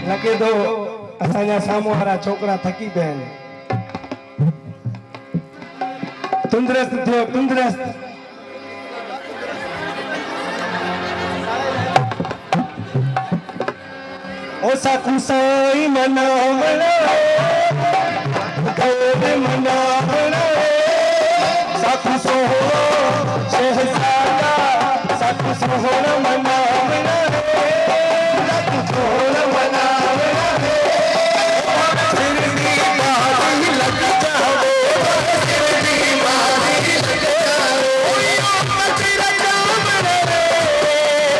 लगे तो असांजा साम्हूं वारा छोकरा थकी पिया आहिनि तंदुरुस्त थियो तंदुरुस्त ओ साखू साई मनावण गौर मनावण साखू सोहरो शहजादा साखू सोहरो मनावण साखू सोहरो मनावण सिरनी बाजी लग जावे सिरनी बाजी लग जावे मचरा जामण रे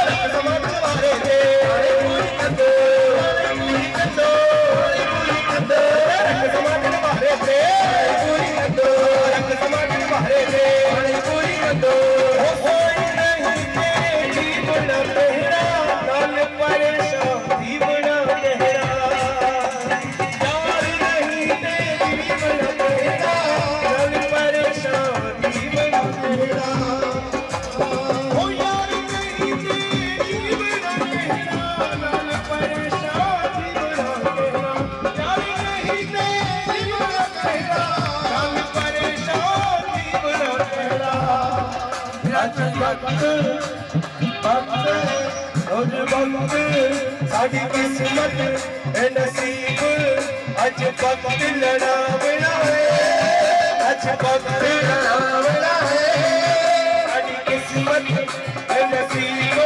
ਰੰਗ ਸਮਾਂ ਚਵਾਰੇ ਤੇ ਪੂਰੀ ਕੰਦੋ ਪੂਰੀ ਕੰਦੋ ਪੂਰੀ ਕੰਦੋ ਰੰਗ ਸਮਾਂ ਚਵਾਰੇ ਤੇ ਪੂਰੀ ਕੰਦੋ ਰੰਗ ਸਮਾਂ ਚਵਾਰੇ ਤੇ ਪੂਰੀ ਕੰਦੋ ਹੋਈ ਨਹੀਂ ਤੇ ਜੀਵਨ ਤੇਰਾ ਨਾਲ ਪਰੇਸ਼ਾਨ ਜੀਵਨ ਤੇਰਾ ਯਾਰ ਨਹੀਂ ਤੇ ਜੀਵਨ ਤੇਰਾ ਨਾਲ ਪਰੇਸ਼ਾਨ ਜੀਵਨ ਤੇਰਾ ਹੋ ਯਾਰ ਨਹੀਂ ਤੇ ਜੀਵਨ ਤੇਰਾ ਨਾਲ ਪਰੇਸ਼ਾਨ ਜੀਵਨ ਤੇਰਾ ਯਾਰ ਨਹੀਂ ਤੇ ਜੀਵਨ ਤੇਰਾ ਨਾਲ ਪਰੇਸ਼ਾਨ ਜੀਵਨ ਤੇਰਾ ਅੱਜ ਰੋਜ਼ ਵਕਤ ਸਾਡੀ ਕਿਸਮਤ ਹੈ ਨਸੀਬ ਅੱਜ ਵਕਤ ਲੜਾ ਬਣਾਏ ਅੱਜ ਵਕਤ ਲੜਾ ਬਣਾਏ ਸਾਡੀ ਕਿਸਮਤ ਹੈ ਨਸੀਬ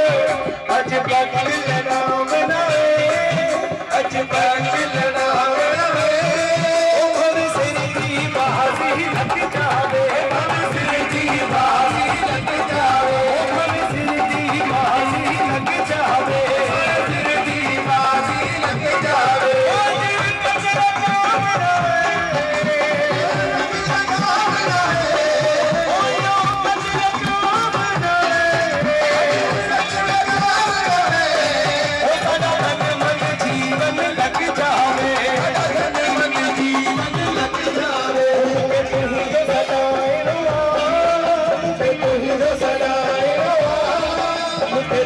ਅੱਜ ਵਕਤ ਲੜਾ ਬਣਾਏ ਅੱਜ ਵਕਤ ਲੜਾ ਬਣਾਏ ਉਹ ਹਰ ਸਿਰ ਦੀ ਬਾਜ਼ੀ ਲੱਗ ਜਾਵੇ ਹਰ ਸਿਰ ਦੀ ਬਾਜ਼ੀ ਲੱਗ ਜਾਵੇ ਹਰ ਸਿਰ ਦੀ ਬਾਜ਼ੀ ਲੱਗ ਜਾਵੇ ਸਿਰ ਦੀ ਬਾਜ਼ੀ ਲੱਗ ਜਾਵੇ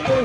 ਤੂੰ